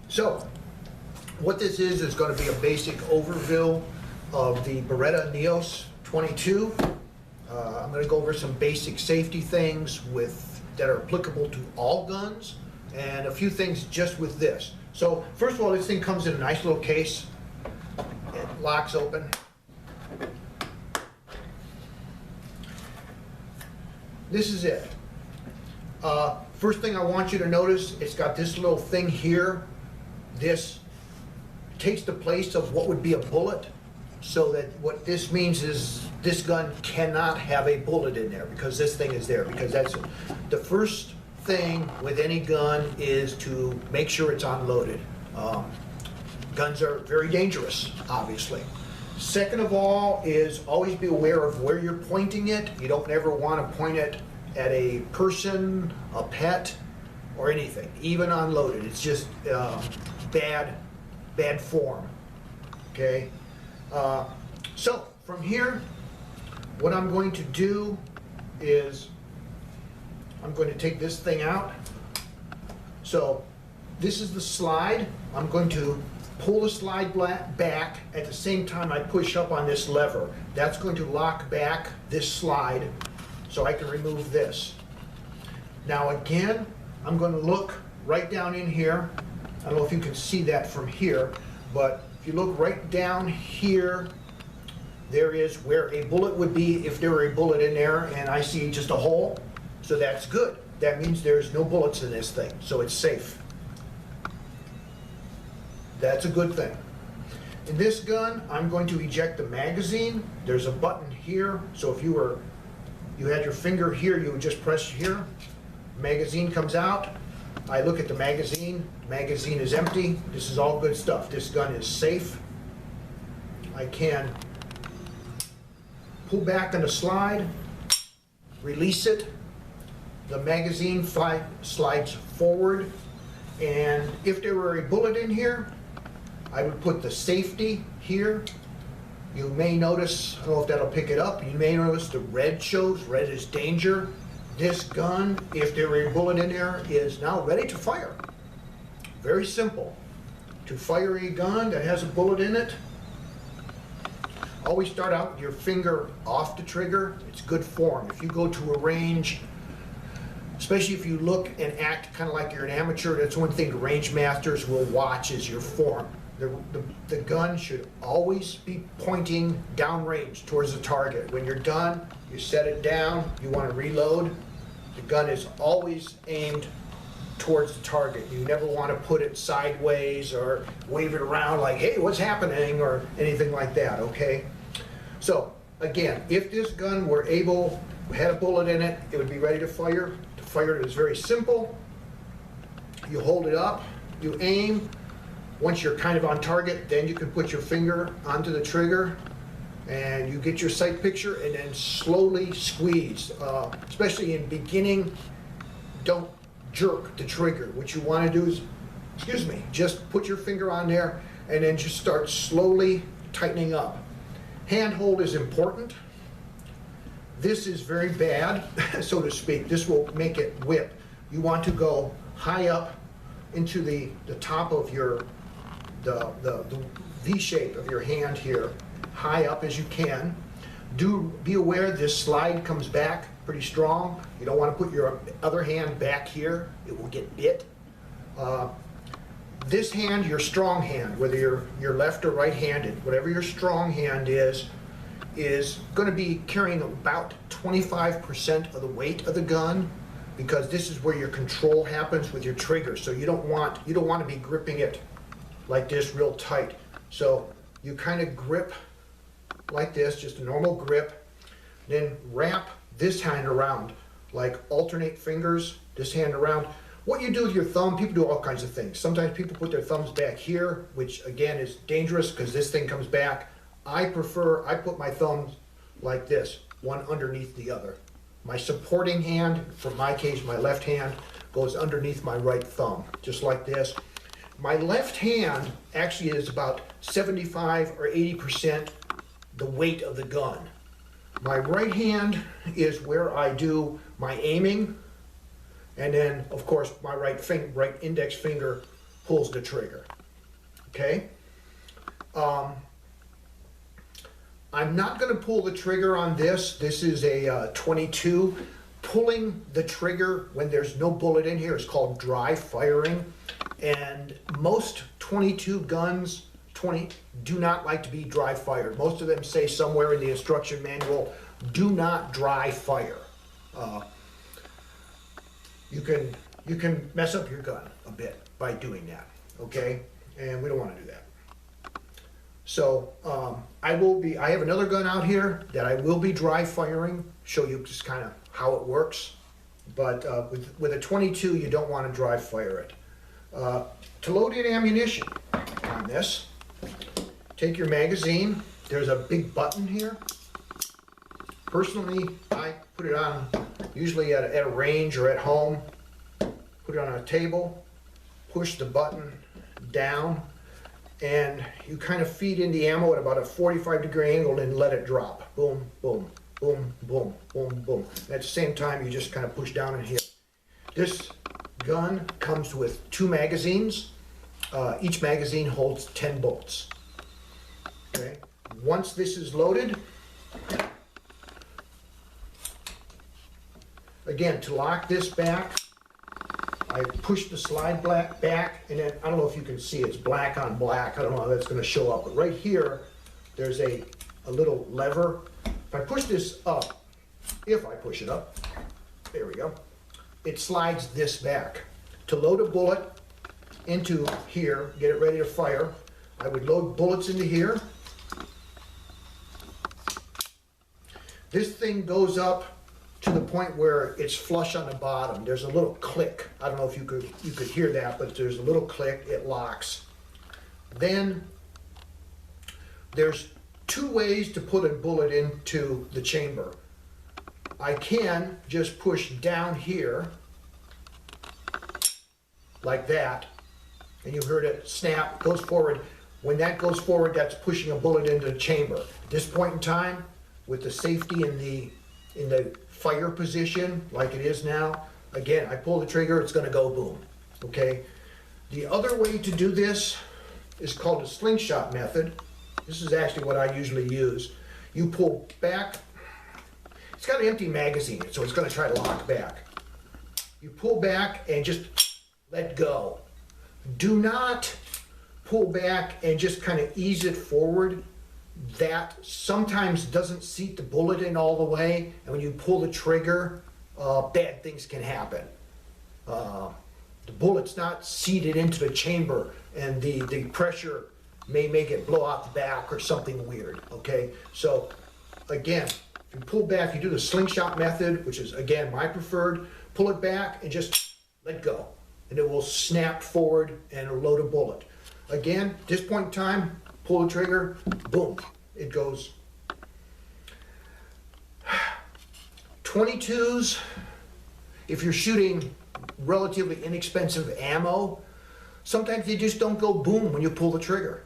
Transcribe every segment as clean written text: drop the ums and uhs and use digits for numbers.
So, what this is going to be a basic overview of the Beretta Neos 22. I'm going to go over some basic safety things that are applicable to all guns, and a few things just with this. So, first of all, this thing comes in a nice little case. It locks open. This is it. First thing I want you to notice, it's got this little thing here. This takes the place of what would be a bullet, so that what this means is this gun cannot have a bullet in there because this thing is there, because that's the first thing with any gun is to make sure it's unloaded. Guns are very dangerous, obviously. Second of all is always be aware of where you're pointing it. You don't ever want to point it at a person, a pet, or anything, even unloaded. It's just bad form, okay? So from here, what I'm going to do is I'm going to take this thing out. So this is the slide. I'm going to pull the slide back at the same time I push up on this lever. That's going to lock back this slide so I can remove this. Now again, I'm going to look right down in here. I don't know if you can see that from here, but if you look right down here, there is where a bullet would be if there were a bullet in there, and I see just a hole, so that's good. That means there's no bullets in this thing, so it's safe. That's a good thing. In this gun, I'm going to eject the magazine. There's a button here, so if you had your finger here, you would just press here. Magazine comes out. I look at the magazine. The magazine is empty. This is all good stuff. This gun is safe. I can pull back on the slide, release it. The magazine slides forward, and if there were a bullet in here, I would put the safety here. You may notice, I don't know if that'll pick it up, you may notice the red shows. Red is danger. This gun, if there were a bullet in there, is now ready to fire. Very simple. To fire a gun that has a bullet in it, always start out with your finger off the trigger. It's good form. If you go to a range, especially if you look and act kind of like you're an amateur, that's one thing the range masters will watch is your form. The gun should always be pointing downrange towards the target. When you're done, you set it down, you want to reload. The gun is always aimed towards the target. You never want to put it sideways or wave it around like, hey, what's happening, or anything like that, okay? So, again, if this gun had a bullet in it, it would be ready to fire. To fire it is very simple. You hold it up, you aim. Once you're kind of on target, then you can put your finger onto the trigger and you get your sight picture, and then slowly squeeze. Especially in beginning, don't jerk the trigger. What you want to do is, just put your finger on there and then just start slowly tightening up. Handhold is important. This is very bad, so to speak. This will make it whip. You want to go high up into the top of the V shape of your hand here, high up as you can. Be aware this slide comes back pretty strong. You don't want to put your other hand back here. It will get bit. This hand, your strong hand, whether you're left or right-handed, whatever your strong hand is going to be carrying about 25% of the weight of the gun, because this is where your control happens with your trigger. So you don't want to be gripping it like this real tight. So you kind of grip like this, just a normal grip, then wrap this hand around, like alternate fingers, this hand around. What you do with your thumb, people do all kinds of things. Sometimes people put their thumbs back here, which again is dangerous because this thing comes back. I put my thumbs like this, one underneath the other. My supporting hand, for my case, my left hand, goes underneath my right thumb, just like this. My left hand actually is about 75 or 80% the weight of the gun. My right hand is where I do my aiming, and then of course my right index finger pulls the trigger. Okay? I'm not going to pull the trigger on this. This is a 22. Pulling the trigger when there's no bullet in here is called dry firing. And most 22 guns do not like to be dry fired. Most of them say somewhere in the instruction manual, do not dry fire. You can mess up your gun a bit by doing that, okay? And we don't want to do that. So I have another gun out here that I will be dry firing, show you just kind of how it works. But with a 22, you don't want to dry fire it. To load in ammunition on this, take your magazine. There's a big button here. Personally, I put it on usually at a range or at home. Put it on a table, push the button down, and you kind of feed in the ammo at about a 45-degree angle and let it drop. Boom, boom, boom, boom, boom, boom. At the same time, you just kind of push down in here. This gun comes with 2 magazines. Each magazine holds 10 bullets. Okay. Once this is loaded, again, to lock this back, I push the slide back, and then, I don't know if you can see, it's black on black. I don't know how that's going to show up, but right here, there's a little lever. If I push this up, if I push it up, there we go, it slides this back. To load a bullet into here, get it ready to fire, I would load bullets into here. This thing goes up to the point where it's flush on the bottom. There's a little click. I don't know if you could hear that, but there's a little click, it locks. Then there's 2 ways to put a bullet into the chamber. I can just push down here, like that, and you heard it snap, goes forward. When that goes forward, that's pushing a bullet into the chamber. At this point in time, with the safety in the fire position, like it is now, again, I pull the trigger, it's gonna go boom, okay? The other way to do this is called a slingshot method. This is actually what I usually use. You pull back, it's got an empty magazine, so it's gonna try to lock back. You pull back and just let go. Do not pull back and just kind of ease it forward. That sometimes doesn't seat the bullet in all the way, and when you pull the trigger, bad things can happen. The bullet's not seated into the chamber, and the pressure may make it blow out the back or something weird, okay? So again, if you pull back, you do the slingshot method, which is again my preferred, pull it back and just let go, and it will snap forward and load a bullet. Again, at this point in time, pull the trigger, boom, it goes. 22s, if you're shooting relatively inexpensive ammo, sometimes they just don't go boom when you pull the trigger.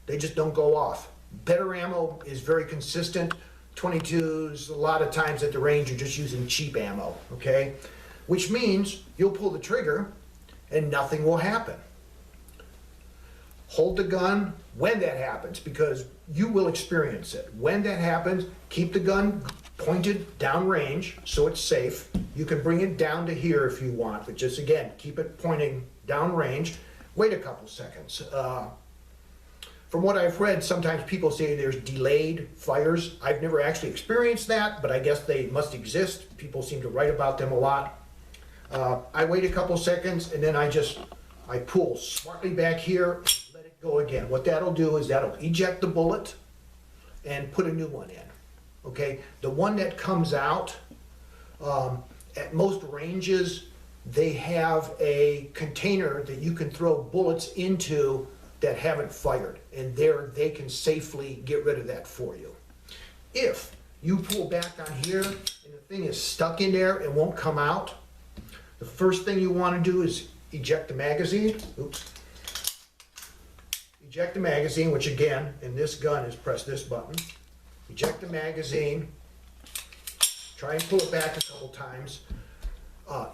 They just don't go off. Better ammo is very consistent. 22s, a lot of times at the range, you're just using cheap ammo, okay? Which means you'll pull the trigger and nothing will happen. Hold the gun when that happens, because you will experience it. When that happens, keep the gun pointed downrange so it's safe. You can bring it down to here if you want, but just again, keep it pointing downrange. Wait a couple seconds. From what I've read, sometimes people say there's delayed fires. I've never actually experienced that, but I guess they must exist. People seem to write about them a lot. I wait a couple seconds and then I pull smartly back here, let it go again. What that'll do is that'll eject the bullet and put a new one in. Okay, the one that comes out, at most ranges, they have a container that you can throw bullets into that haven't fired, and there they can safely get rid of that for you. If you pull back on here and the thing is stuck in there and won't come out, the first thing you want to do is eject the magazine. Oops. Eject the magazine, which again, in this gun is press this button. Eject the magazine. Try and pull it back a couple times.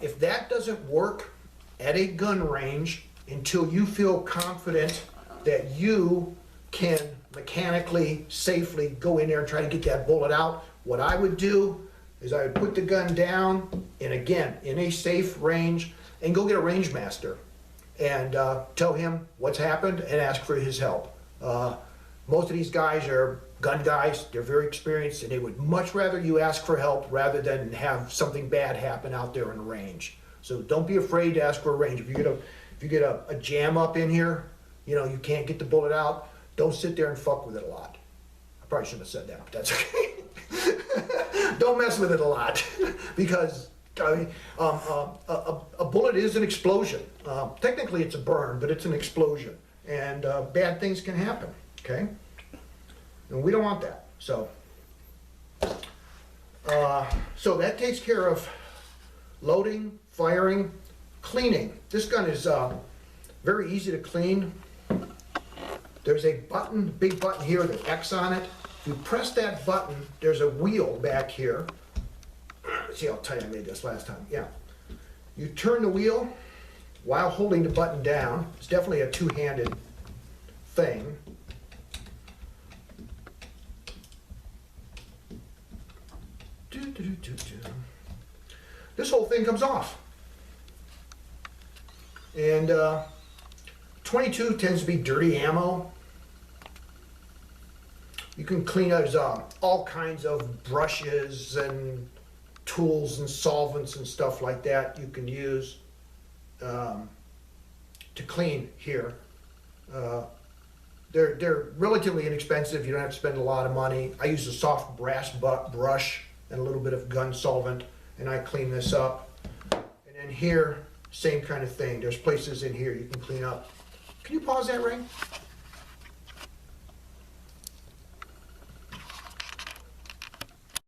If that doesn't work at a gun range, until you feel confident that you can mechanically, safely go in there and try to get that bullet out. What I would do is I would put the gun down, and again, in a safe range, and go get a range master and tell him what's happened and ask for his help. Most of these guys are gun guys, they're very experienced, and they would much rather you ask for help rather than have something bad happen out there in the range. So don't be afraid to ask for a range. If you get a jam up in here, you can't get the bullet out, don't sit there and fuck with it a lot. I probably shouldn't have said that, but that's okay. Don't mess with it a lot, because a bullet is an explosion. Technically it's a burn, but it's an explosion, and bad things can happen, okay? And we don't want that. So that takes care of loading, firing, cleaning. This gun is very easy to clean. There's a button, big button here with an X on it. If you press that button, there's a wheel back here. See, I'll tell you, I made this last time. Yeah. You turn the wheel while holding the button down. It's definitely a two-handed thing. This whole thing comes off. And 22 tends to be dirty ammo. You can clean out all kinds of brushes and tools and solvents and stuff like that you can use to clean here. They're relatively inexpensive. You don't have to spend a lot of money. I use a soft brass brush and a little bit of gun solvent, and I clean this up. And then here, same kind of thing. There's places in here you can clean up. Can you pause that, Ray?